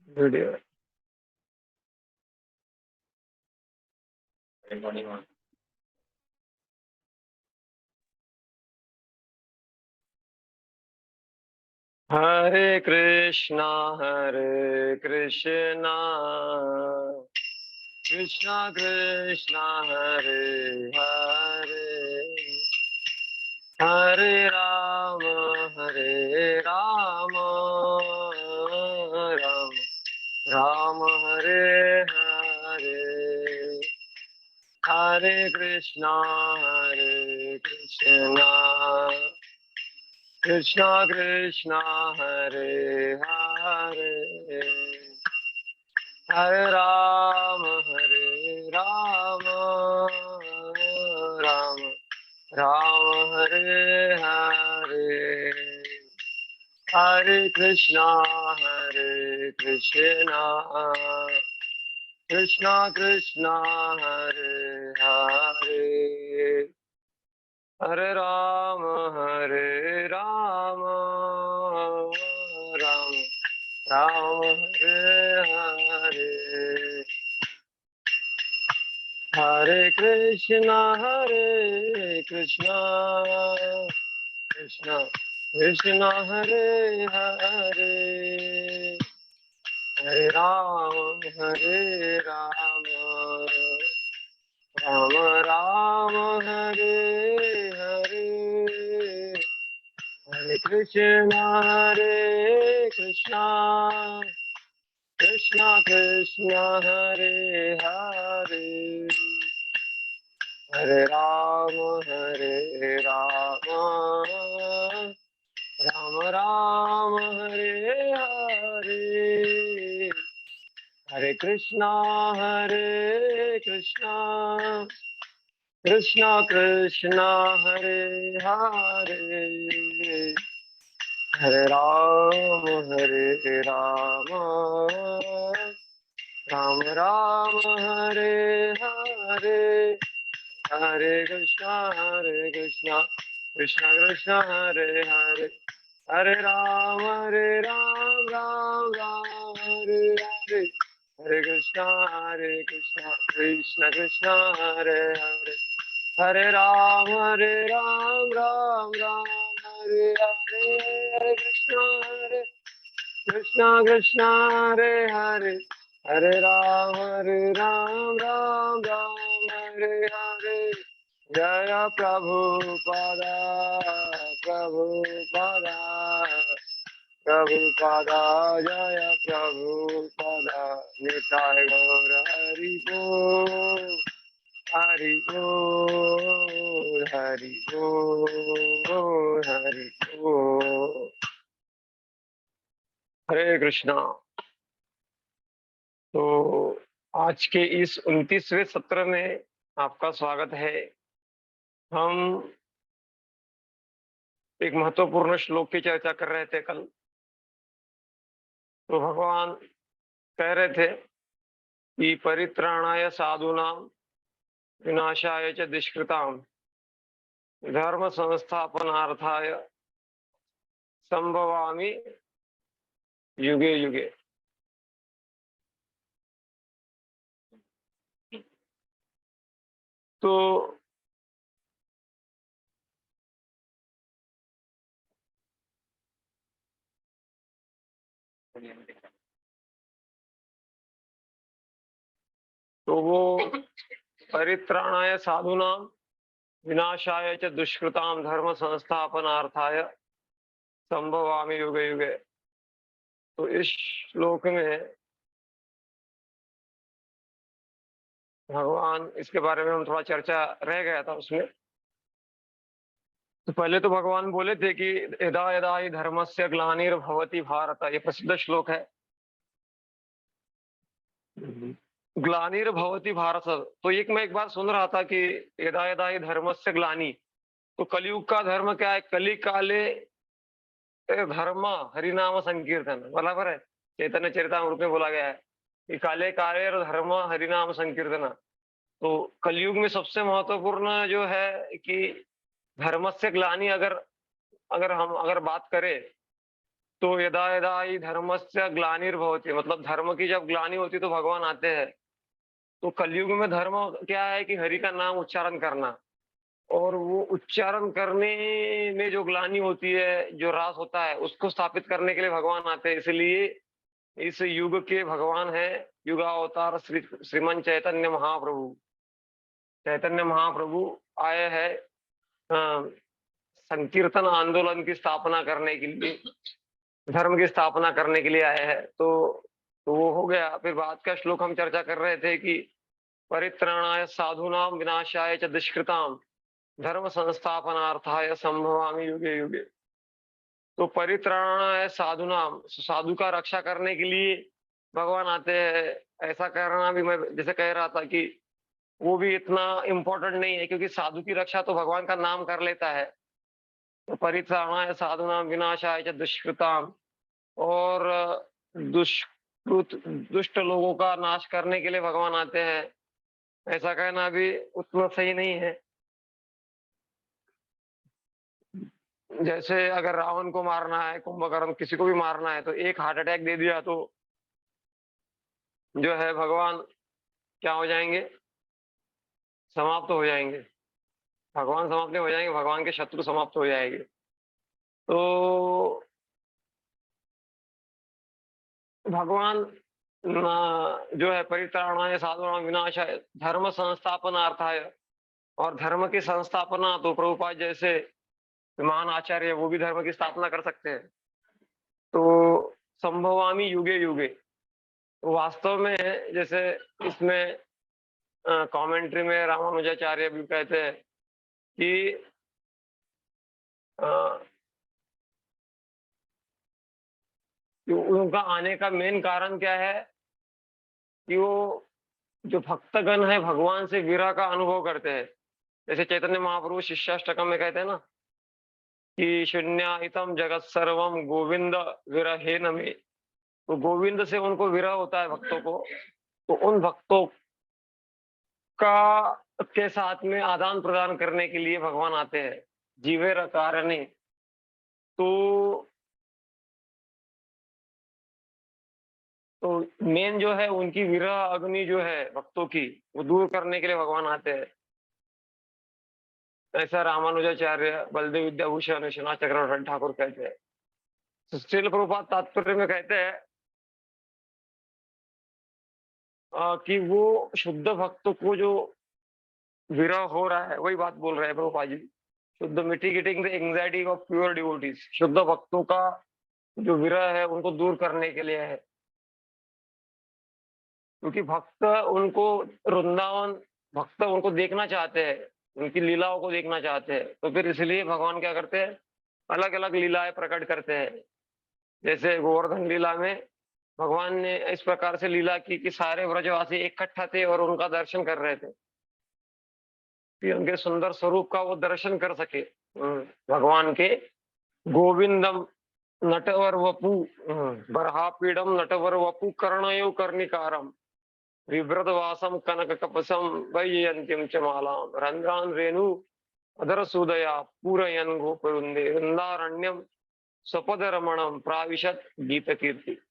Video. हरे कृष्णा कृष्णा कृष्णा हरे हरे, हरे राम राम राम हरे हरे, हरे कृष्णा कृष्णा कृष्णा हरे हरे, हरे राम राम राम हरे हरे, हरे कृष्णा कृष्णा कृष्णा हरे हरे, हरे राम राम राम हरे हरे, हरे कृष्णा कृष्णा कृष्णा हरे हरे, हरे राम राम राम हरे हरे, हरे कृष्णा कृष्णा कृष्णा हरे हरे, हरे राम राम राम हरे हरे, हरे कृष्णा कृष्णा कृष्णा हरे हरे, हरे राम राम राम हरे हरे, हरे कृष्णा कृष्णा कृष्णा हरे हरे, हरे राम राम राम हरे हरे, हरे कृष्णा कृष्णा कृष्णा हरे हरे, हरे राम राम राम हरे हरे, हरे कृष्णा कृष्णा हरे हरे, हरे राम राम राम हरे हरे, जय प्रभुपादा प्रभुपादा प्रभुपादा, जय प्रभुपादा, निताय गौर हरि बोल, हरि बोल, हरि बोल, हरि बोल। हरे कृष्णा। तो आज के इस 29वें सत्र में आपका स्वागत है। हम एक महत्वपूर्ण श्लोक की चर्चा कर रहे थे कल। तो भगवान कह रहे थे कि परित्राणाय साधूनां विनाशाय च दुष्कृतां धर्म संस्थापनार्थाय संभवामि युगे युगे। तो वो परित्राणाय साधूनां विनाशाय च दुष्कृतां धर्म संस्थापनार्थाय संभवामि युगे युगे। तो इस श्लोक में भगवान, इसके बारे में हम थोड़ा चर्चा रह गया था उसमें। तो पहले तो भगवान बोले थे कि यदा यदा हि धर्मस्य ग्लानिर्भवति भारत, ये प्रसिद्ध श्लोक है। ग्लानिर्भवति भारत, तो मैं एक बार सुन रहा था कि यदा यदा हि धर्मस्य ग्लानि, तो कलयुग का धर्म क्या है? कली काले धर्म हरिनाम संकीर्तन, बराबर है। चैतन्य चरितामृत में बोला गया है कि काले काले धर्म हरिनाम संकीर्तन। तो कलयुग में सबसे महत्वपूर्ण जो है कि धर्म से ग्लानि, अगर अगर हम बात करें तो यदा यदा हि धर्मस्य ग्लानिर्भवति, मतलब धर्म की जब ग्लानि होती है तो भगवान आते हैं। तो कलयुग में धर्म क्या है कि हरि का नाम उच्चारण करना, और वो उच्चारण करने में जो ग्लानि होती है, जो ह्रास होता है, उसको स्थापित करने के लिए भगवान आते हैं। इसलिए इस युग के भगवान हैं युगावतार श्रीमन चैतन्य महाप्रभु। चैतन्य महाप्रभु आए हैं संकीर्तन आंदोलन की स्थापना करने के लिए, धर्म की स्थापना करने के लिए आए हैं। तो वो हो गया। फिर बाद का श्लोक हम चर्चा कर रहे थे कि परित्राणाय साधूनां विनाशाय च दुष्कृतां धर्म संस्थापनार्थाय संभवामि युगे युगे। तो परित्राणाय साधूनां, साधु का रक्षा करने के लिए भगवान आते हैं। ऐसा करना भी मैं जैसे कह रहा था कि वो भी इतना इम्पोर्टेंट नहीं है, क्योंकि साधु की रक्षा तो भगवान का नाम कर लेता है। तो परित्राणाय साधूनां विनाशाय च दुष्कृतां, और दुष्कृत दुष्ट लोगों का नाश करने के लिए भगवान आते हैं, ऐसा कहना भी उतना सही नहीं है। जैसे अगर रावण को मारना है, कुंभकर्ण किसी को भी मारना है, तो एक हार्ट अटैक दे दिया तो जो है भगवान क्या हो जाएंगे? समाप्त हो जाएंगे। भगवान समाप्त नहीं हो जाएंगे, भगवान के शत्रु समाप्त हो जाएंगे। तो भगवान जो है परित्राणाय साधूनां विनाशाय धर्म संस्थापनार्थाय, और धर्म की संस्थापना तो प्रभुपाद जैसे महान आचार्य वो भी धर्म की स्थापना कर सकते हैं। तो संभवामि युगे युगे, तो वास्तव में जैसे इसमें कमेंट्री में रामानुजाचार्य भी कहते हैं कि अ, कि उनका आने का मेन कारण क्या है कि वो जो भक्तगण है भगवान से विरह का अनुभव करते हैं। जैसे चैतन्य महाप्रभु शिष्याष्टकम में कहते हैं ना कि शून्याहितम जगत सर्वम गोविंद विरहेन मे। तो गोविंद से उनको विरह होता है भक्तों को। तो उन भक्तों का के साथ में आदान प्रदान करने के लिए भगवान आते हैं जीवेर कारणे। तो तो मेन जो है उनकी विरह अग्नि जो है भक्तों की, वो दूर करने के लिए भगवान आते हैं। ऐसा रामानुजाचार्य बलदेव विद्याभूषण विश्वनाथ चक्रवर्ती ठाकुर कहते हैं। तो श्रील प्रभुपाद तात्पर्य में कहते हैं कि वो शुद्ध भक्तों को जो विरह हो रहा है, वही बात बोल रहे हैं प्रभुपाद जी। शुद्ध mitigating the anxiety of pure devotees, शुद्ध भक्तों का जो विरह है उनको दूर करने के लिए है। क्योंकि भक्त उनको देखना चाहते हैं, उनकी लीलाओं को देखना चाहते हैं। तो फिर इसलिए भगवान क्या करते हैं, अलग अलग लीलाएं प्रकट करते हैं। जैसे गोवर्धन लीला में भगवान ने इस प्रकार से लीला की कि सारे व्रजवासी इकट्ठा थे और उनका दर्शन कर रहे थे, कि उनके सुंदर स्वरूप का वो दर्शन कर सके। भगवान के गोविंदम नटवर वपु, बर्हापीडम नटवर वपु कर्णयो कर्णिकारम विभ्रतवासम कनक कपसम वैजयंतीम च मालाम रंध्रान रेणु अधर सुदया पूरयन गोपवृंदे वृंदारण्यम स्वपद रमणम प्राविशत गीत कीर्ति।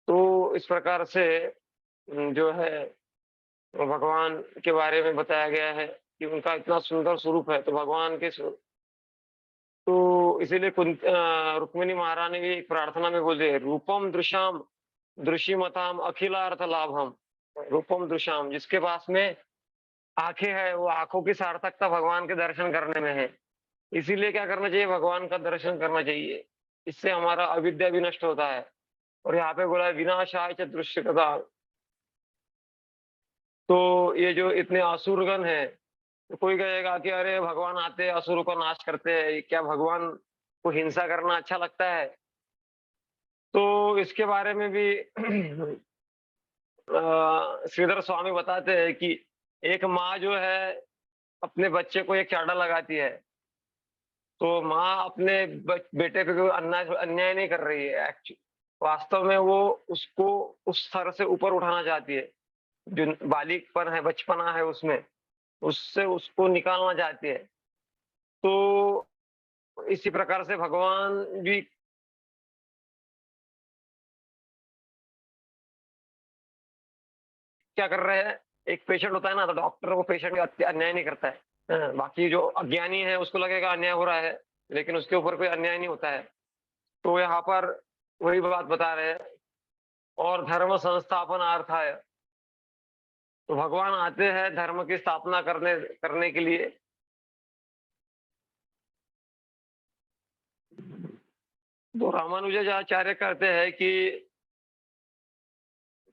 तो इस प्रकार से जो है भगवान के बारे में बताया गया है कि उनका इतना सुंदर स्वरूप है। तो भगवान के तो इसीलिए रुक्मिणी महारानी भी एक प्रार्थना में बोलते हैं रूपम दृश्याम दृश्यमताम अखिलार्थ लाभम। रूपम दृश्याम, जिसके पास में आंखें है वो आंखों की सार्थकता भगवान के दर्शन करने में है। इसीलिए क्या करना चाहिए, भगवान का दर्शन करना चाहिए। इससे हमारा अविद्या भी नष्ट होता है। और यहाँ पे बोला है विनाशाय च दृश्यता। तो ये जो इतने असुरगण है, तो कोई कहेगा कि अरे भगवान आते हैं असुरों को नाश करते हैं, क्या भगवान को हिंसा करना अच्छा लगता है? तो इसके बारे में भी श्रीधर स्वामी बताते हैं कि एक माँ जो है अपने बच्चे को एक चांटा लगाती है, तो माँ अपने बेटे पे कोई अन्याय नहीं कर रही है। वास्तव में वो उसको उस स्तर से ऊपर उठाना चाहती है, जो बालिकपन है, बचपना है उसमें, उससे उसको निकालना चाहती है। तो इसी प्रकार से भगवान भी क्या कर रहे हैं, एक पेशेंट होता है ना, तो डॉक्टर वो पेशेंट का अन्याय नहीं करता है। बाकी जो अज्ञानी है उसको लगेगा अन्याय हो रहा है, लेकिन उसके ऊपर कोई अन्याय नहीं होता है। तो यहाँ पर वही बात बता रहे हैं। और धर्म संस्थापन अर्थ है, तो भगवान आते हैं धर्म की स्थापना करने करने के लिए। तो रामानुजाचार्य कहते हैं कि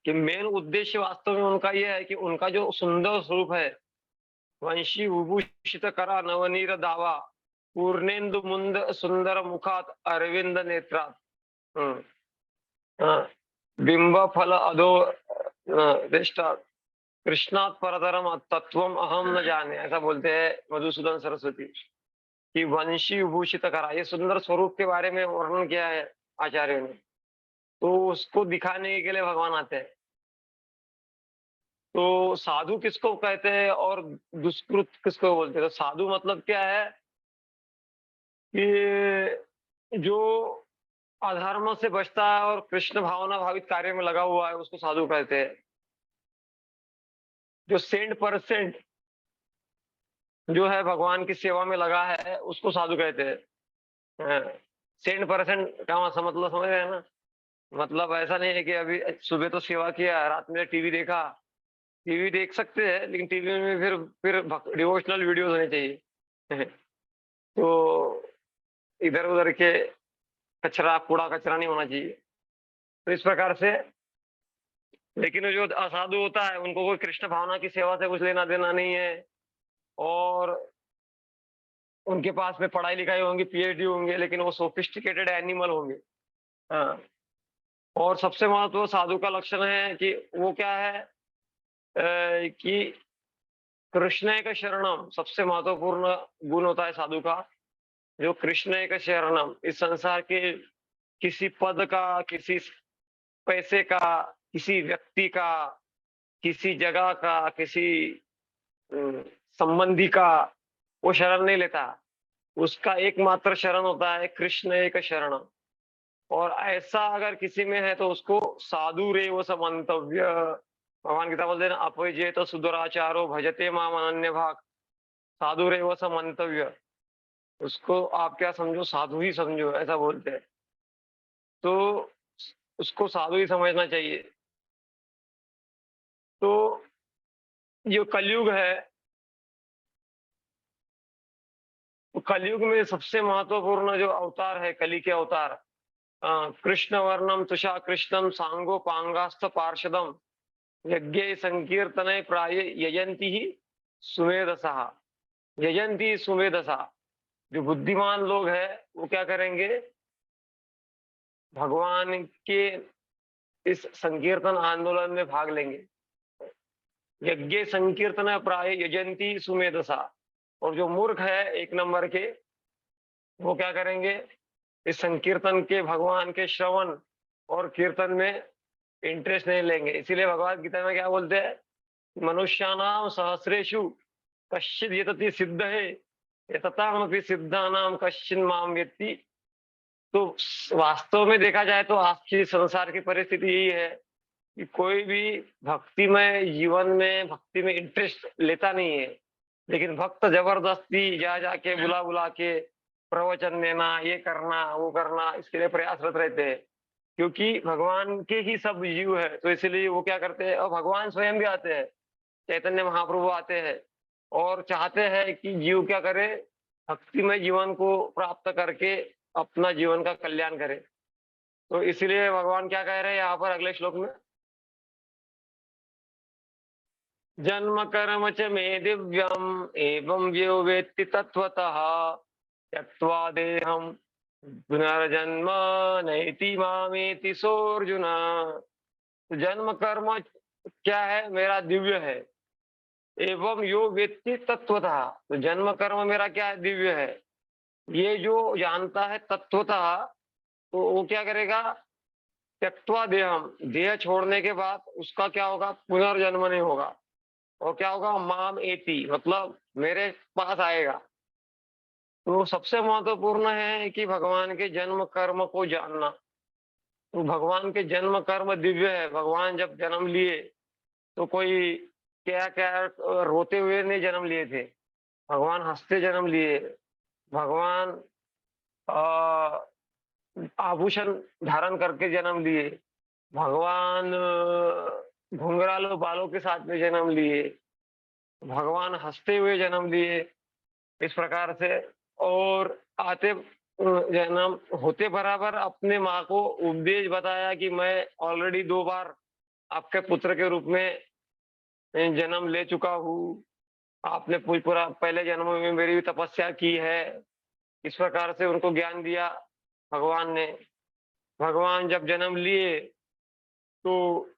मेन उद्देश्य वास्तव में उनका यह है कि उनका जो सुंदर स्वरूप है, वंशी विभूषित करा नवनीर दावा, पूर्णेन्दु मुंद सुंदर मुखात अरविंद नेत्रात, हम्म, हाँ, बिंब फल अधो दृष्टा, कृष्णात परतरम तत्वम अहम न जाने, ऐसा बोलते हैं मधुसूदन सरस्वती कि वंशी विभूषित करा, ये सुंदर स्वरूप के बारे में वर्णन किया है आचार्य ने। तो उसको दिखाने के लिए भगवान आते हैं। तो साधु किसको कहते हैं और दुष्कृत किसको बोलते हैं? तो साधु मतलब क्या है कि जो अधर्म से बचता है और कृष्ण भावना भावित कार्य में लगा हुआ है, उसको साधु कहते हैं। जो 100% जो है भगवान की सेवा में लगा है, उसको साधु कहते हैं। 100% का मतलब समझ रहे हैं ना? मतलब ऐसा नहीं है कि अभी सुबह तो सेवा किया, रात में टीवी देखा। टीवी देख सकते हैं, लेकिन टीवी में फिर डिवोशनल वीडियोस होने चाहिए। तो इधर उधर के कचरा, कूड़ा कचरा नहीं होना चाहिए। तो इस प्रकार से, लेकिन जो असाधु होता है उनको कोई कृष्ण भावना की सेवा से कुछ लेना देना नहीं है, और उनके पास में पढ़ाई लिखाई होंगी, पीएचडी होंगे, लेकिन वो सोफिस्टिकेटेड एनिमल होंगे। हाँ। और सबसे महत्व साधु का लक्षण है कि वो क्या है, कि कृष्ण एक शरणम, सबसे महत्वपूर्ण गुण होता है साधु का, जो कृष्ण एक शरणम, इस संसार के किसी पद का, किसी पैसे का, किसी व्यक्ति का, किसी जगह का, किसी अ, संबंधी का वो शरण नहीं लेता। उसका एकमात्र शरण होता है कृष्ण एक शरणम। और ऐसा अगर किसी में है तो उसको साधु रे वो समंतव्य, भगवान गीता बोलते हैं ना, अपजे तो सुदुराचारो भजते माम अनन्य भाग, साधु रे वो समंतव्य, उसको आप क्या समझो, साधु ही समझो, ऐसा बोलते हैं। तो उसको साधु ही समझना चाहिए। तो ये कलयुग है, तो कलयुग में सबसे महत्वपूर्ण जो अवतार है, कली के अवतार, कृष्ण वर्णम तुषा कृष्णम सांगो पांगास्थ पार्षदम, यज्ञ संकीर्तन प्राय यजंती ही सुमेधसा, यजंती सुमेधसा। जो बुद्धिमान लोग हैं वो क्या करेंगे, भगवान के इस संकीर्तन आंदोलन में भाग लेंगे। यज्ञ संकीर्तन प्राय यजंती सुमेधसा। और जो मूर्ख है एक नंबर के, वो क्या करेंगे, इस संकीर्तन के, भगवान के श्रवण और कीर्तन में इंटरेस्ट नहीं लेंगे। इसीलिए भगवद गीता में क्या बोलते हैं, मनुष्यानाम सहस्रेषु कश्चिद यतति सिद्ध है, यततामपि सिद्धानाम कश्चिन माम व्यक्ति। तो वास्तव में देखा जाए तो आज की संसार की परिस्थिति यही है कि कोई भी भक्तिमय जीवन में, भक्ति में इंटरेस्ट लेता नहीं है, लेकिन भक्त जबरदस्ती जा जाके बुला बुला के प्रवचन देना, ये करना वो करना, इसके लिए प्रयासरत रहते हैं। क्योंकि भगवान के ही सब जीव है, तो इसलिए वो क्या करते हैं, और भगवान स्वयं भी आते हैं, चैतन्य महाप्रभु आते हैं और चाहते हैं कि जीव क्या करे, भक्तिमय जीवन को प्राप्त करके अपना जीवन का कल्याण करे। तो इसलिए भगवान क्या कह रहे हैं यहाँ पर अगले श्लोक में, जन्म कर्म च मे दिव्यम एवं यो वेत्ति तत्वतः, त्यक्त्वा देहं पुनर्जन्म नैति मामेति सोऽर्जुन। तो जन्म कर्म क्या है, मेरा दिव्य है, एवं यो वेत्ति तत्वतः, तो जन्म कर्म मेरा क्या है, दिव्य है। ये जो जानता है तत्वतः, तो वो क्या करेगा, त्यक्त्वा देहम, देह छोड़ने के बाद उसका क्या होगा, पुनर्जन्म नहीं होगा। और क्या होगा, माम एति, मतलब मेरे पास आएगा। तो सबसे महत्वपूर्ण है कि भगवान के जन्म कर्म को जानना। तो भगवान के जन्म कर्म दिव्य है। भगवान जब जन्म लिए तो कोई क्या क्या रोते हुए नहीं जन्म लिए थे, भगवान हंसते जन्म लिए, भगवान अ, आभूषण धारण करके जन्म लिए, भगवान घुंघराले बालों के साथ में जन्म लिए, भगवान हंसते हुए जन्म लिए, इस प्रकार से। और आते जन्म होते बराबर अपने माँ को उपदेश बताया कि मैं ऑलरेडी 2 बार आपके पुत्र के रूप में जन्म ले चुका हूँ। आपने पूरा पहले जन्म में मेरी भी तपस्या की है। इस प्रकार से उनको ज्ञान दिया भगवान ने। भगवान जब जन्म लिए तो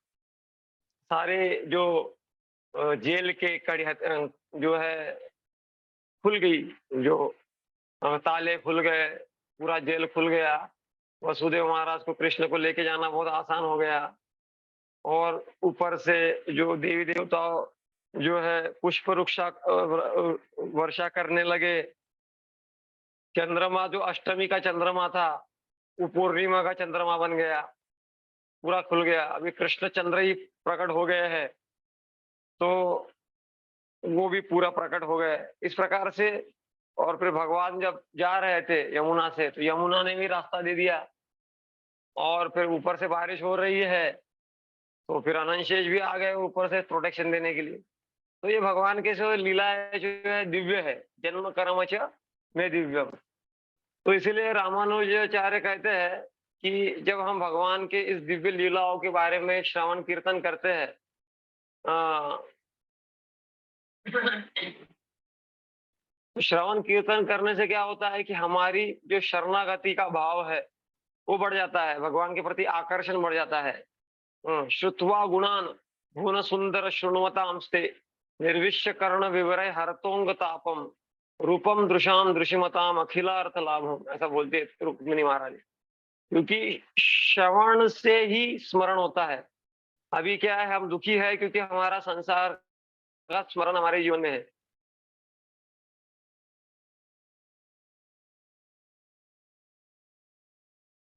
सारे जो जेल के जो है खुल गई, जो ताले खुल गए, पूरा जेल खुल गया। वसुदेव महाराज को कृष्ण को लेके जाना बहुत आसान हो गया। और ऊपर से जो देवी देवता जो है पुष्प वृक्षा वर्षा करने लगे। चंद्रमा जो अष्टमी का चंद्रमा था, वो पूर्णिमा का चंद्रमा बन गया, पूरा खुल गया। अभी कृष्ण चंद्र ही प्रकट हो गए हैं, तो वो भी पूरा प्रकट हो गए। इस प्रकार से और फिर भगवान जब जा रहे थे यमुना से, तो यमुना ने भी रास्ता दे दिया। और फिर ऊपर से बारिश हो रही है, तो फिर अनंत शेष भी आ गए ऊपर से प्रोटेक्शन देने के लिए। तो ये भगवान के जो लीला है, जो है दिव्य है, जन्म कर्म च में दिव्यम। तो इसीलिए रामानुजाचार्य कहते हैं कि जब हम भगवान के इस दिव्य लीलाओं के बारे में श्रवण कीर्तन करते हैं, श्रवण कीर्तन करने से क्या होता है कि हमारी जो शरणागति का भाव है वो बढ़ जाता है, भगवान के प्रति आकर्षण बढ़ जाता है। श्रुत्वा गुणान भुवन सुंदर शृण्वतांस्ते निर्विश्य कर्ण विवरय हरतोंग तापम रूपम दृशाम दृश्यमताम अखिलार्थ लाभम, ऐसा बोलते हैं रुक्मिणी महाराज। क्योंकि श्रवण से ही स्मरण होता है। अभी क्या है, हम दुखी है क्योंकि हमारा संसार का स्मरण हमारे जीवन में है।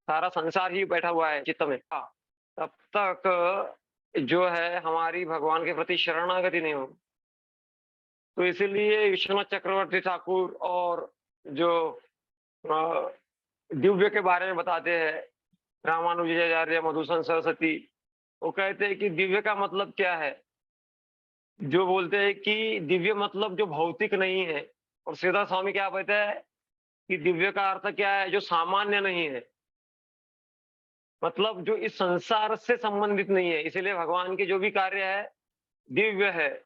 सारा संसार ही बैठा हुआ है चित्त में। हाँ, तब तक जो है हमारी भगवान के प्रति शरणागति नहीं होगी। तो इसीलिए विश्वनाथ चक्रवर्ती ठाकुर और जो दिव्य के बारे में बताते हैं रामानुजाचार्य मधुसूदन सरस्वती, वो कहते हैं कि दिव्य का मतलब क्या है। जो बोलते हैं कि दिव्य मतलब जो भौतिक नहीं है, और सीधा स्वामी क्या कहते हैं कि दिव्य का अर्थ क्या है, जो सामान्य नहीं है, मतलब जो इस संसार से संबंधित नहीं है। इसीलिए भगवान के जो भी कार्य है दिव्य है।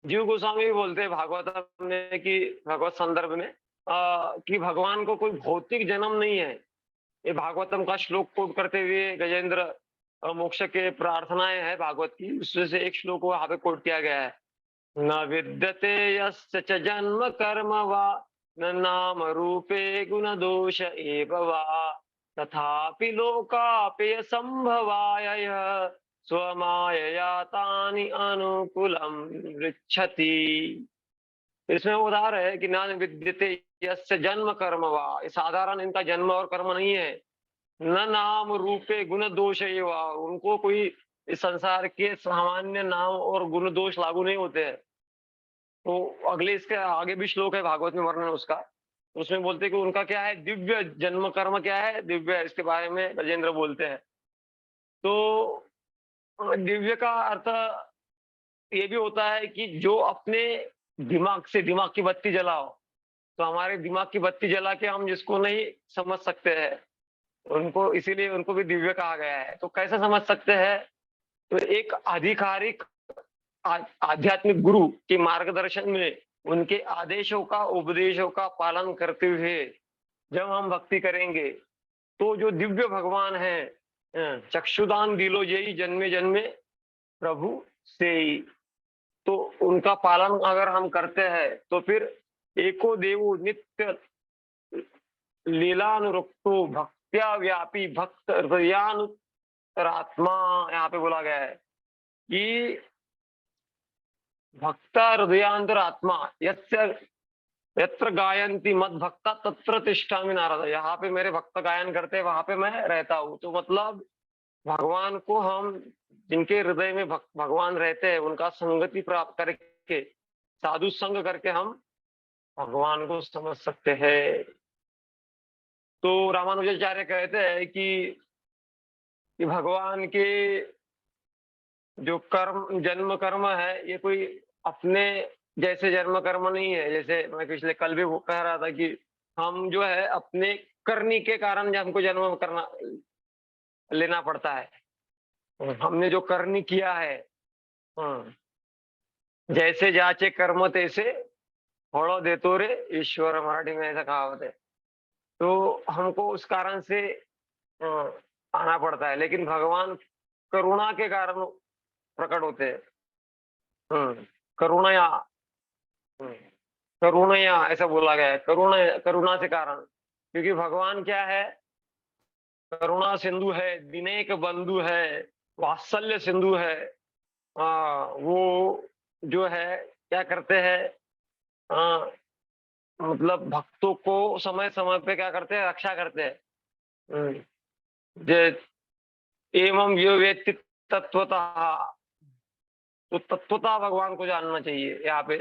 जीव गोस्वामी भी बोलते हैं भागवतम में कि भगवत संदर्भ में कि भगवान को कोई भौतिक जन्म नहीं है। ये भागवतम का श्लोक कोट करते हुए गजेंद्र मोक्ष के प्रार्थनाएं है भागवत की, उसमें से एक श्लोक वहां पे कोट किया गया है। न विद्यते यस्य च जन्म कर्म वा न नाम रूपे गुण दोष एव वा तथापि लोकापेय संभवाय स्वमायया तानि अनुकूलम गच्छति। इसमें उदाहरण है कि न विद्यते यस्य जन्म कर्म वा, साधारण इनका जन्म और कर्म नहीं है। न नाम रूपे गुण दोष वा, उनको कोई इस संसार के सामान्य नाम और गुण दोष लागू नहीं होते हैं। तो अगले इसके आगे भी श्लोक है भागवत में वर्णन उसका, उसमें बोलते हैं कि उनका क्या है, दिव्य जन्म कर्म क्या है, दिव्य है। इसके बारे में गजेंद्र बोलते हैं। तो दिव्य का अर्थ ये भी होता है कि जो अपने दिमाग से दिमाग की बत्ती जलाओ। तो हमारे दिमाग की बत्ती जला के हम जिसको नहीं समझ सकते हैं, उनको इसीलिए उनको भी दिव्य कहा गया है। तो कैसे समझ सकते हैं, तो एक आधिकारिक आध्यात्मिक गुरु के मार्गदर्शन में उनके आदेशों का उपदेशों का पालन करते हुए जब हम भक्ति करेंगे, तो जो दिव्य भगवान है चक्षुदान दिलो यही जन्मे जन्मे प्रभु से ही, तो उनका पालन अगर हम करते हैं तो फिर एको देवो नित्य लीलानुरुक्तो भक्त्या व्यापी भक्त हृदयानुत्तरात्मा, यहाँ पे बोला गया है कि भक्त हृदयांतर आत्मा यत्र गायंती मत भक्ता तत्र तिष्ठामि नारद। यहाँ पे मेरे भक्त गायन करते हैं, वहां पे मैं रहता हूँ। तो मतलब भगवान को हम जिनके हृदय में भगवान रहते हैं उनका संगति प्राप्त करके, साधु संग करके हम भगवान को समझ सकते हैं। तो रामानुजाचार्य कहते हैं कि भगवान के जो कर्म जन्म कर्म है ये कोई अपने जैसे जन्म कर्म नहीं है। जैसे मैं पिछले कल भी वो कह रहा था कि हम जो है अपने करनी के कारण जो हमको जन्म करना लेना पड़ता है। हमने जो करनी किया है, हाँ, जैसे जाचे कर्म तैसे फड़ो देतो रे ईश्वर, मराठी में ऐसा कहावत है। तो हमको उस कारण से अ, आना पड़ता है, लेकिन भगवान करुणा के कारण प्रकट होते हैं। करुणया, हम्म, करुणया ऐसा बोला गया है, करुणा करुणा से कारण, क्योंकि भगवान क्या है, करुणा सिंधु है, दिनेक बंधु है, वात्सल्य सिंधु है। वो जो है क्या करते हैं, आ, मतलब भक्तों को समय समय पे क्या करते हैं, रक्षा करते हैं। हम्म, जे एवं यो वेत्ति तत्वतः, तो तत्वतः भगवान को जानना चाहिए यहाँ पे।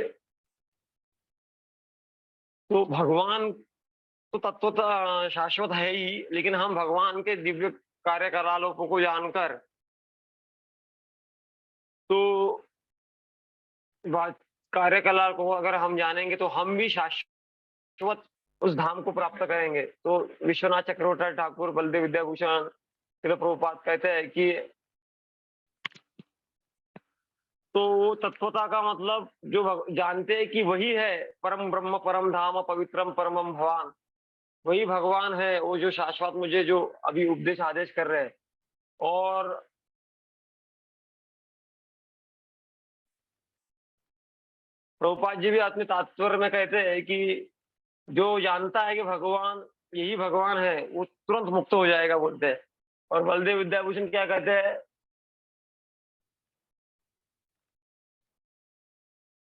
तो भगवान तो तत्वतः शाश्वत है ही, लेकिन हम भगवान के दिव्य कार्यकलापों को जानकर तो बात कार्यकलाप को अगर हम जानेंगे तो हम भी शाश्वत उस धाम को प्राप्त करेंगे। तो विश्वनाथ चक्रवर्ती ठाकुर, बलदेव विद्याभूषण, श्रील प्रभुपाद कहते हैं कि तो वो तत्वता का मतलब जो जानते हैं कि वही है परम ब्रह्म, परम धाम, पवित्रम परमम भवान, वही भगवान है, वो जो शाश्वत मुझे जो अभी उपदेश आदेश कर रहे हैं। और प्रभुपाद जी भी अपने तात्पर्य में कहते हैं कि जो जानता है कि भगवान यही भगवान है वो तुरंत मुक्त हो जाएगा बोलते हैं। और बलदेव विद्याभूषण क्या कहते हैं,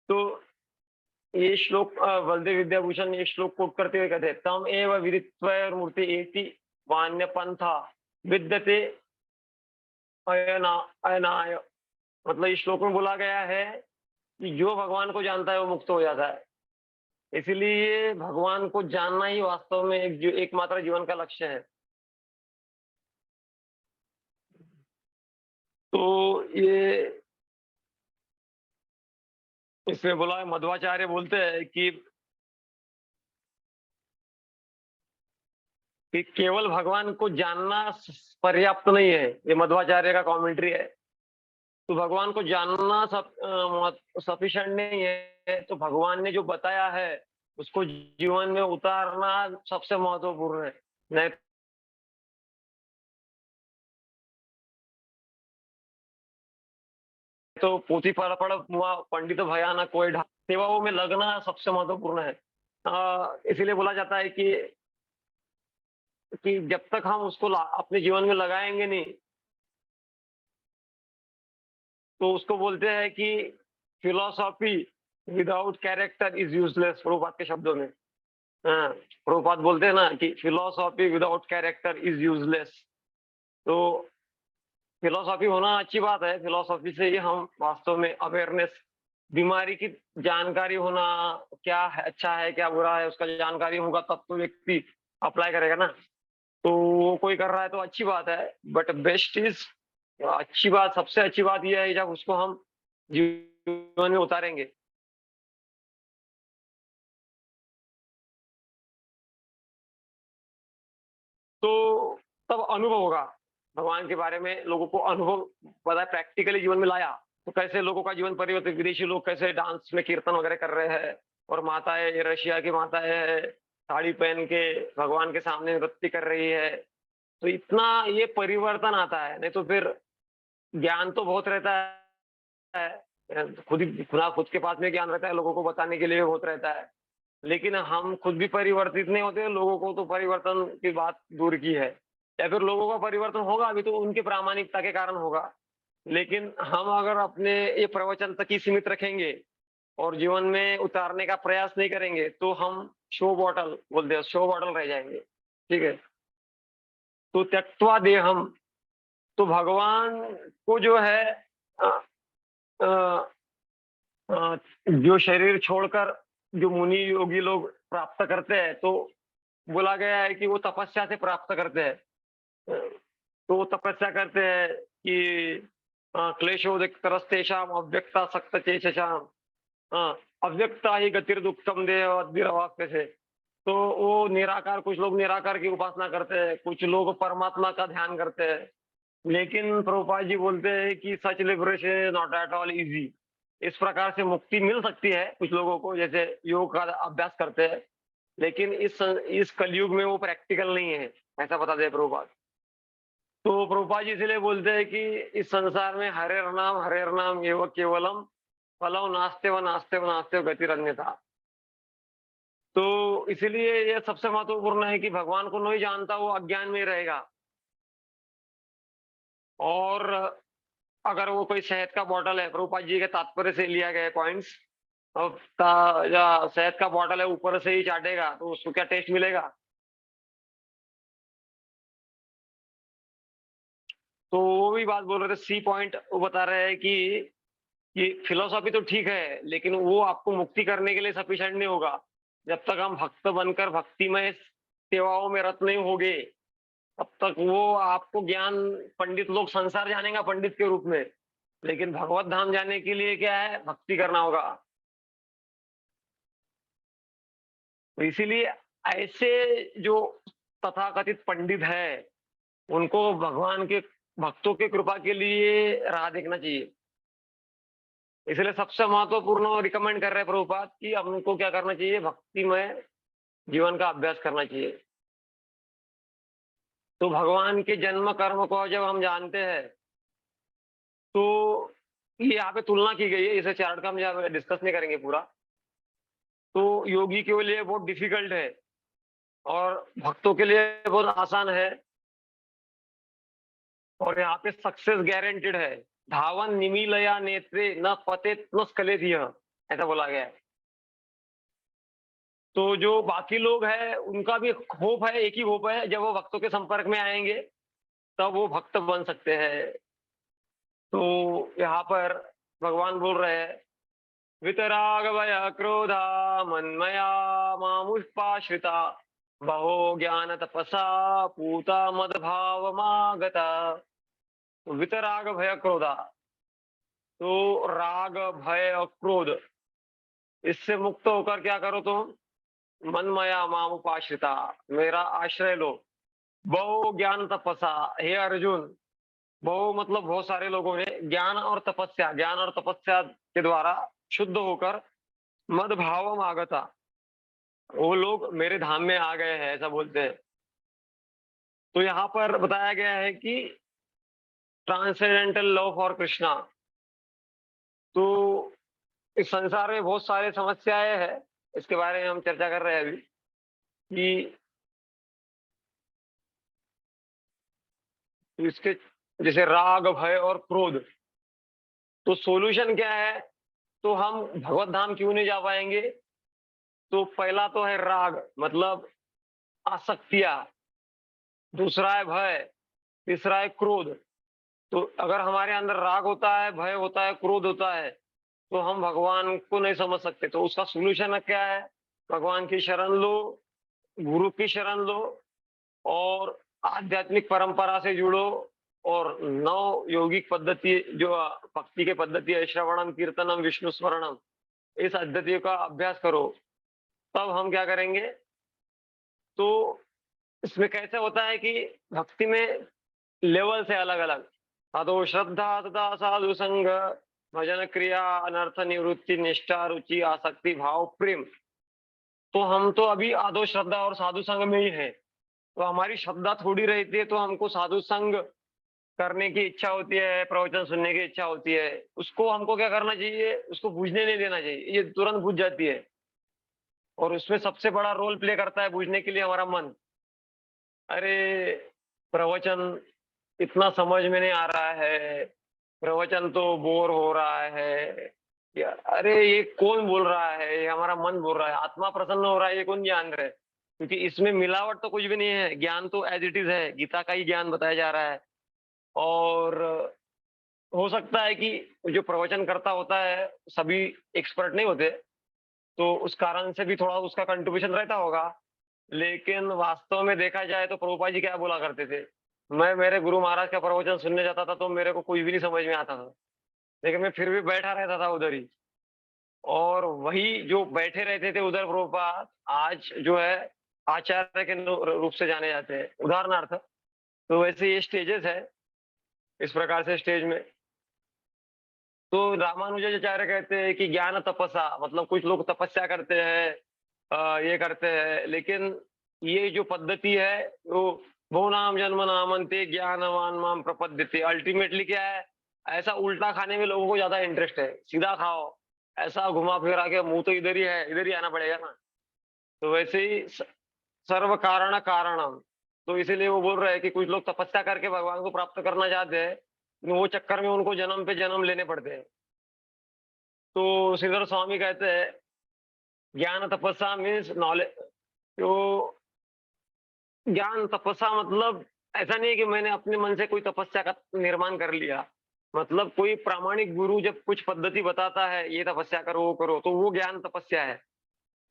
तो ये श्लोक बलदेव विद्याभूषण ये श्लोक कोट करते हुए कहते हैं, तम एव विदित्वैर मूर्ति एति वान्य पंथा विद्यते अयना अयनाय। मतलब इस श्लोक में बोला गया है कि जो भगवान को जानता है वो मुक्त हो जाता है। इसलिए भगवान को जानना ही वास्तव में एकमात्र जीवन का लक्ष्य है। तो ये इसमें बोला है, मध्वाचार्य बोलते हैं कि केवल भगवान को जानना पर्याप्त नहीं है। ये मध्वाचार्य का कमेंट्री है। तो भगवान को जानना सफिशिएंट नहीं है, तो भगवान ने जो बताया है उसको जीवन में उतारना सबसे महत्वपूर्ण है। नहीं तो पोथी पढ़ पढ़ मुआ पंडित भयाना कोई ढा, सेवाओं में लगना सबसे महत्वपूर्ण है। इसीलिए बोला जाता है कि जब तक हम उसको अपने जीवन में लगाएंगे नहीं, तो उसको बोलते हैं कि philosophy without character is useless, Prabhupada के शब्दों में। हाँ, प्रभुपाद बोलते हैं ना कि philosophy without character is useless. तो फिलोसॉफी होना अच्छी बात है, फिलोसॉफी से ही हम वास्तव में अवेयरनेस, बीमारी की जानकारी होना, क्या है अच्छा है क्या बुरा है उसका जानकारी होगा, तब तो व्यक्ति अप्लाई करेगा ना। तो वो कोई कर रहा है तो अच्छी बात है, बट बेस्ट इज, अच्छी बात सबसे अच्छी बात यह है जब उसको हम जीवन में उतारेंगे। तो तब अनुभव होगा भगवान के बारे में, लोगों को अनुभव पता है, प्रैक्टिकली जीवन में लाया तो कैसे लोगों का जीवन परिवर्तित, विदेशी लोग कैसे डांस में कीर्तन वगैरह कर रहे हैं, और माताएं, ये रशिया की माताएं साड़ी पहन के भगवान के सामने नृत्य कर रही है। तो इतना ये परिवर्तन आता है, नहीं तो फिर ज्ञान तो बहुत रहता है, खुद के पास में ज्ञान रहता है, लोगों को बताने के लिए भी बहुत रहता है, लेकिन हम खुद भी परिवर्तित नहीं होते, लोगों को तो परिवर्तन की बात दूर की है। या फिर लोगों का परिवर्तन होगा अभी तो उनकी प्रामाणिकता के कारण होगा, लेकिन हम अगर अपने ये प्रवचन तक ही सीमित रखेंगे और जीवन में उतारने का प्रयास नहीं करेंगे तो हम शो बॉटल बोलते हैं, शो बॉटल रह जाएंगे। ठीक है, तो त्यक्त्वा देहम, तो भगवान को जो है अ अ अ, जो शरीर छोड़कर जो मुनि योगी लोग प्राप्त करते हैं, तो बोला गया है कि वो तपस्या से प्राप्त करते हैं। तो वो तपस्या करते हैं कि क्लेशोदिक्तरस्तेषाम् अव्यक्तासक्तचेतसाम् अव्यक्ता ही गतिर्दुःखम देह अद्भिर्वाक्य से। तो वो निराकार, कुछ लोग निराकार की उपासना करते हैं, कुछ लोग परमात्मा का ध्यान करते हैं। लेकिन प्रभुपाद जी बोलते हैं कि such liberation is not at all easy. इस प्रकार से मुक्ति मिल सकती है कुछ लोगों को, जैसे योग का अभ्यास करते हैं, लेकिन इस कलयुग में वो प्रैक्टिकल नहीं है, ऐसा बताते हैं प्रभुपाद। तो प्रभुपाद जी इसलिए बोलते हैं कि इस संसार में हरेर नाम एव केवलम फलौ नास्ते व नास्ते गतिरन्यथा। तो इसीलिए ये सबसे महत्वपूर्ण है कि भगवान को नहीं जानता वो अज्ञान में रहेगा। और अगर वो कोई शहद का बॉटल है, प्रभुपाद जी के तात्पर्य से लिया गया है पॉइंट्स, अब या शहद का बॉटल है, ऊपर से ही चाटेगा तो उसको क्या टेस्ट मिलेगा? तो वो भी बात बोल रहे थे, सी पॉइंट वो बता रहे हैं कि ये फिलॉसफी तो ठीक है, लेकिन वो आपको मुक्ति करने के लिए सफिशिएंट नहीं होगा। जब तक हम भक्त बनकर भक्तिमय सेवाओं में रत नहीं होगे, तब तक वो आपको ज्ञान, पंडित लोग संसार जानेगा पंडित के रूप में, लेकिन भगवत धाम जाने के लिए क्या है, भक्ति करना होगा। तो इसीलिए ऐसे जो तथाकथित पंडित है, उनको भगवान के भक्तों की कृपा के लिए राह देखना चाहिए। इसलिए सबसे महत्वपूर्ण रिकमेंड कर रहे हैं प्रभुपाद कि हमको क्या करना चाहिए, भक्तिमय जीवन का अभ्यास करना चाहिए। तो भगवान के जन्म कर्म को जब हम जानते हैं, तो ये यहाँ पे तुलना की गई है, इसे चार्ट का हम यहाँ डिस्कस नहीं करेंगे पूरा। तो योगी के लिए बहुत डिफिकल्ट है और भक्तों के लिए बहुत आसान है, और यहाँ पे सक्सेस गारंटेड है। धावन निमीलया नेत्रे न पतेत न स्खलेत यह, ऐसा बोला गया है। तो जो बाकी लोग हैं उनका भी होप है, एक ही होप है, जब वो भक्तों के संपर्क में आएंगे तब वो भक्त बन सकते हैं। तो यहाँ पर भगवान बोल रहे हैं, वितराग भय क्रोधा मन्मया मामुष्पाश्रिता बहो ज्ञान तपसा पूता मद भाव मागता। तो वितराग भय क्रोधा, तो राग भय और क्रोध, इससे मुक्त होकर क्या करो तुम, मनमया माम उपाश्रिता, मेरा आश्रय लो। बहु ज्ञान तपसा, हे अर्जुन, बहु मतलब बहुत सारे लोगों ने ज्ञान और तपस्या के द्वारा शुद्ध होकर मद भावम आगता, वो लोग मेरे धाम में आ गए हैं, ऐसा बोलते हैं। तो यहाँ पर बताया गया है कि ट्रांसेंडेंटल लव फॉर कृष्णा। तो इस संसार में बहुत सारी समस्याएं हैं, इसके बारे में हम चर्चा कर रहे हैं अभी कि इसके, जैसे राग भय और क्रोध, तो सॉल्यूशन क्या है? तो हम भगवत धाम क्यों नहीं जा पाएंगे? तो पहला तो है राग, मतलब आसक्तियां, दूसरा है भय, तीसरा है क्रोध। तो अगर हमारे अंदर राग होता है, भय होता है, क्रोध होता है, तो हम भगवान को नहीं समझ सकते। तो उसका सॉल्यूशन क्या है? भगवान की शरण लो, गुरु की शरण लो, और आध्यात्मिक परंपरा से जुड़ो, और नौ यौगिक पद्धति जो भक्ति के पद्धति है, श्रवणम कीर्तनम विष्णु स्मरणम, इस पद्धतियों का अभ्यास करो। तब हम क्या करेंगे, तो इसमें कैसे होता है कि भक्ति में लेवल से अलग अलग, साधु श्रद्धा तथा साधु संग, भजन क्रिया अनर्थ निवृत्ति निष्ठा रुचि आसक्ति भाव प्रेम। तो हम तो अभी आदो श्रद्धा और साधु संग में ही है। तो हमारी श्रद्धा थोड़ी रहती है, तो हमको साधु संग करने की इच्छा होती है, प्रवचन सुनने की इच्छा होती है, उसको हमको क्या करना चाहिए, उसको बुझने नहीं देना चाहिए, ये तुरंत बुझ जाती है। और उसमें सबसे बड़ा रोल प्ले करता है बुझने के लिए हमारा मन। अरे प्रवचन इतना समझ में नहीं आ रहा है, प्रवचन तो बोर हो रहा है, या अरे ये कौन बोल रहा है, ये हमारा मन बोल रहा है, आत्मा प्रसन्न हो रहा है, ये कौन जान रहा है? क्योंकि इसमें मिलावट तो कुछ भी नहीं है, ज्ञान तो एज इट इज है, गीता का ही ज्ञान बताया जा रहा है। और हो सकता है कि जो प्रवचन करता होता है, सभी एक्सपर्ट नहीं होते, तो उस कारण से भी थोड़ा उसका कंट्रीब्यूशन रहता होगा। लेकिन वास्तव में देखा जाए तो प्रभुपाद जी क्या बोला करते थे, मैं मेरे गुरु महाराज का प्रवचन सुनने जाता था तो मेरे को कुछ भी नहीं समझ में आता था, लेकिन मैं फिर भी बैठा रहता था उधर ही। और वही जो बैठे रहते थे उधर प्रभुपाद, आज जो है आचार्य के रूप से जाने जाते हैं, उदाहरणार्थ। तो वैसे ये स्टेजेस है, इस प्रकार से स्टेज में। तो रामानुजाचार्य कहते हैं कि ज्ञान तपस्या, मतलब कुछ लोग तपस्या करते हैं, ये करते हैं, लेकिन ये जो पद्धति है वो भो नाम जन्म नामन्ते ज्ञानवान माम प्रपद्यते, अल्टीमेटली क्या है, ऐसा उल्टा खाने में लोगों को ज्यादा इंटरेस्ट है, सीधा खाओ, ऐसा घुमा फिरा के मुंह तो इधर ही है, इधर ही आना पड़ेगा ना। तो वैसे ही सर्व कारण कारणम, तो इसीलिए वो बोल रहे हैं कि कुछ लोग तपस्या करके भगवान को प्राप्त करना चाहते हैं, लेकिन वो चक्कर में उनको जन्म पे जन्म लेने पड़ते हैं। तो श्रीधर स्वामी कहते हैं ज्ञान तपस्या मीन्स नॉलेज। तो ज्ञान तपस्या मतलब ऐसा नहीं है कि मैंने अपने मन से कोई तपस्या का निर्माण कर लिया, मतलब कोई प्रामाणिक गुरु जब कुछ पद्धति बताता है, ये तपस्या करो वो करो, तो वो ज्ञान तपस्या है।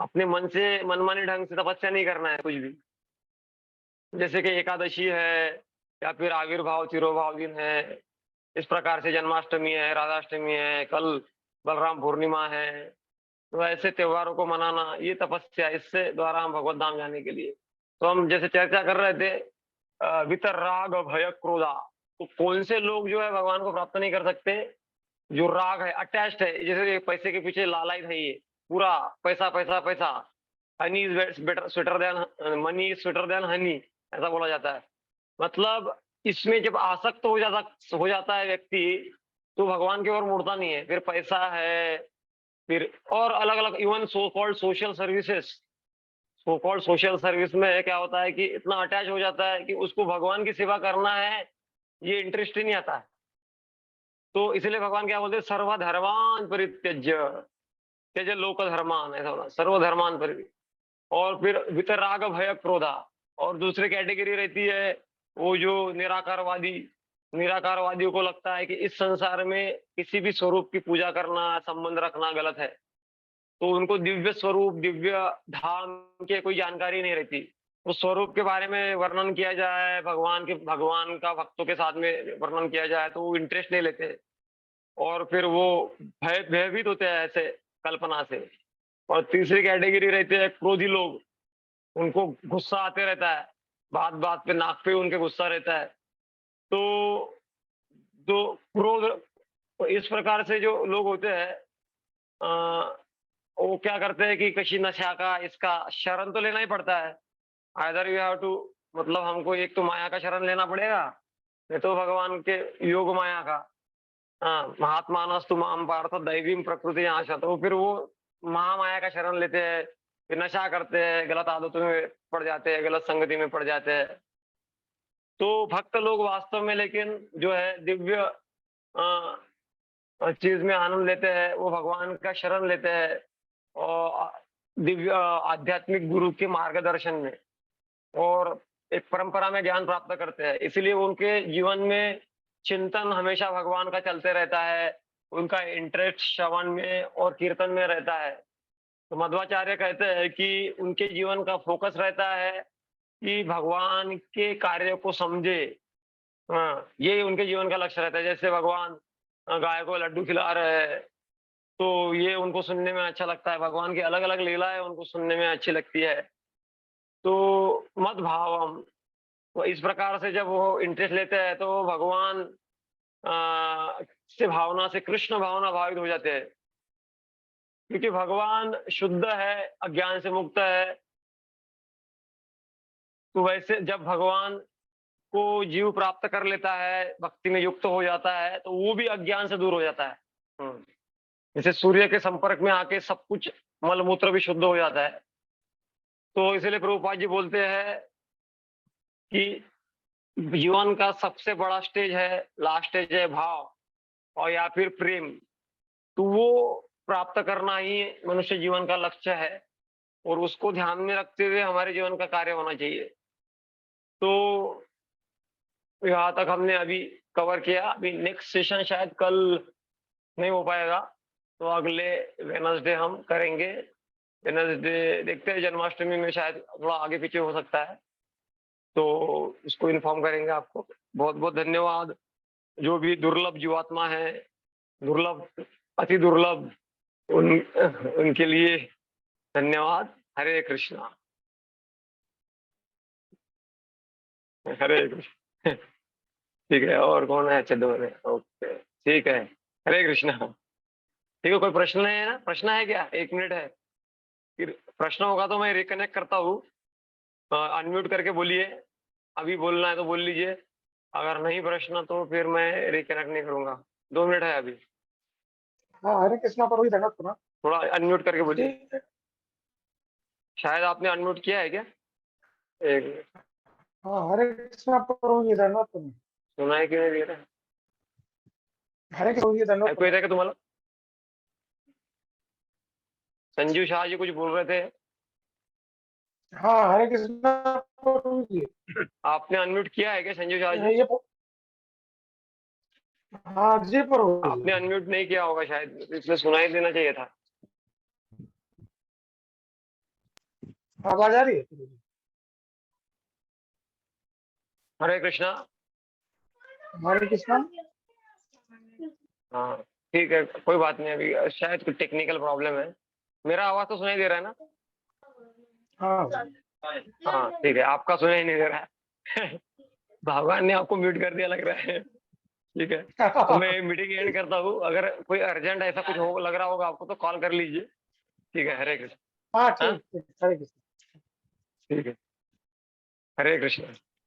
अपने मन से मनमाने ढंग से तपस्या नहीं करना है कुछ भी। जैसे कि एकादशी है, या फिर आविर्भाव तिरोभाव दिन है, इस प्रकार से जन्माष्टमी है, राधाष्टमी है, कल बलराम पूर्णिमा है, तो ऐसे त्योहारों को मनाना ये तपस्या, इससे द्वारा हम भगवत धाम जाने के लिए। तो हम जैसे चर्चा कर रहे थे वितराग भय क्रोधा, तो कौन से लोग जो है भगवान को प्राप्त नहीं कर सकते, जो राग है, अटैच्ड है, जैसे पैसे के पीछे लालायित है, ये पूरा पैसा पैसा पैसा, honey is better sweeter than money is sweeter than honey, ऐसा बोला जाता है। मतलब इसमें जब आसक्त हो जाता है व्यक्ति, तो भगवान की ओर मुड़ता नहीं है, फिर पैसा है, फिर और अलग अलग even so called social service में क्या होता है कि इतना अटैच हो जाता है कि उसको भगवान की सेवा करना है, ये इंटरेस्ट ही नहीं आता है। तो इसलिए भगवान क्या बोलते हैं, सर्वधर्मान परित्यज्य त्यज लोक धर्मान, ऐसा होना, सर्वधर्मान परित्य। और फिर वितराग भय क्रोधा, और दूसरी कैटेगरी रहती है वो जो निराकारवादी, निराकारवादियों को लगता है कि इस संसार में किसी भी स्वरूप की पूजा करना, संबंध रखना गलत है, तो उनको दिव्य स्वरूप, दिव्य धाम की कोई जानकारी नहीं रहती। उस स्वरूप के बारे में वर्णन किया जाए, भगवान का भक्तों के साथ में वर्णन किया जाए, तो वो इंटरेस्ट नहीं लेते, और फिर वो भयभीत होते हैं ऐसे कल्पना से। और तीसरी कैटेगरी रहती है क्रोधी लोग, उनको गुस्सा आते रहता है, बात बात पे नाक पे उनके गुस्सा रहता है। तो जो क्रोध, इस प्रकार से जो लोग होते हैं, वो क्या करते हैं कि किसी नशा का, इसका शरण तो लेना ही पड़ता है। आइदर यू हैव टू, मतलब हमको एक तो माया का शरण लेना पड़ेगा, नहीं तो भगवान के योग माया का। हाँ, महात्मानस्तु माम पार्थ दैवीं प्रकृति आशा, तो फिर वो महामाया का शरण लेते हैं, फिर नशा करते हैं, गलत आदतों में पड़ जाते हैं, गलत संगति में पड़ जाते हैं। तो भक्त लोग वास्तव में लेकिन जो है दिव्य चीज में आनंद लेते हैं, वो भगवान का शरण लेते हैं, और दिव्य आध्यात्मिक गुरु के मार्गदर्शन में, और एक परंपरा में ज्ञान प्राप्त करते हैं। इसलिए उनके जीवन में चिंतन हमेशा भगवान का चलते रहता है, उनका इंटरेस्ट श्रवण में और कीर्तन में रहता है। तो मध्वाचार्य कहते हैं कि उनके जीवन का फोकस रहता है कि भगवान के कार्य को समझे। हाँ, ये उनके जीवन का लक्ष्य रहता है। जैसे भगवान गाय को लड्डू खिला रहे हैं, तो ये उनको सुनने में अच्छा लगता है, भगवान की अलग अलग लीलाएं उनको सुनने में अच्छी लगती है। तो मद भावम, तो इस प्रकार से जब वो इंटरेस्ट लेते हैं तो भगवान से भावना से, कृष्ण भावना भावित हो जाते हैं, क्योंकि भगवान शुद्ध है, अज्ञान से मुक्त है। तो वैसे जब भगवान को जीव प्राप्त कर लेता है, भक्ति में युक्त हो जाता है, तो वो भी अज्ञान से दूर हो जाता है। जैसे सूर्य के संपर्क में आके सब कुछ मलमूत्र भी शुद्ध हो जाता है। तो इसलिए प्रभुपाद जी बोलते हैं कि जीवन का सबसे बड़ा स्टेज है, लास्ट स्टेज है भाव, और या फिर प्रेम। तो वो प्राप्त करना ही मनुष्य जीवन का लक्ष्य है, और उसको ध्यान में रखते हुए हमारे जीवन का कार्य होना चाहिए। तो यहाँ तक हमने अभी कवर किया। अभी नेक्स्ट सेशन शायद कल नहीं हो पाएगा, तो अगले वेडनेसडे हम करेंगे। वेडनेसडे देखते हैं, जन्माष्टमी में शायद थोड़ा आगे पीछे हो सकता है, तो उसको इन्फॉर्म करेंगे आपको। बहुत बहुत धन्यवाद। जो भी दुर्लभ जीवात्मा है, दुर्लभ, अति दुर्लभ, उन उनके लिए धन्यवाद। हरे कृष्णा। हरे कृष्ण। ठीक है, और कौन है? अच्छा, दो है, ओके, ठीक है। हरे कृष्णा। ठीक है, कोई प्रश्न है ना? प्रश्न है क्या? 1 मिनट है, फिर प्रश्न होगा तो मैं रिकनेक्ट करता हूँ। अनम्यूट करके बोलिए, अभी बोलना है तो बोल लीजिए। अगर नहीं प्रश्न तो फिर मैं रिकनेक्ट नहीं करूंगा। 2 मिनट है अभी। हाँ, हरे कृष्णा पर वही धन्यवाद पुनः। थोड़ा अनम्यूट करके बोलिए। ठीक है। शायद आपने अनम्यूट किया है क्या? एक मिनट। हाँ, हरे कृष्णा पर वही धन्यवाद पुनः। सुना है क्यों नहीं दे रहा है? हरे कृष्णा वही धन्यवाद ऐकू येत पुनः। आहे का तुम्हाला? संजीव शाह जी कुछ बोल रहे थे। हाँ, हरे कृष्णा पर वही। आपने अनम्यूट किया है क्या संजीव शाह जी? ये हाँ जी पर आपने वही। अनम्यूट नहीं किया होगा शायद, इसलिए सुनाई देना चाहिए था। आवाज आ रही है? हरे कृष्णा। हरे कृष्णा। हाँ, ठीक है, कोई बात नहीं। अभी शायद कुछ टेक्निकल प्रॉब्लम है। मेरा आवाज तो सुनाई दे रहा है ना? हाँ। हाँ, ठीक है, आपका सुनाई नहीं दे रहा है। भगवान ने आपको म्यूट कर दिया लग रहा है। ठीक है, तो मैं मीटिंग एंड करता हूँ। अगर कोई अर्जेंट ऐसा कुछ हो लग रहा होगा आपको तो कॉल कर लीजिए। ठीक है, हरे कृष्ण। हाँ, हाँ, ठीक ठीक, हरे कृष्णा। ठीक है, हरे कृष्ण।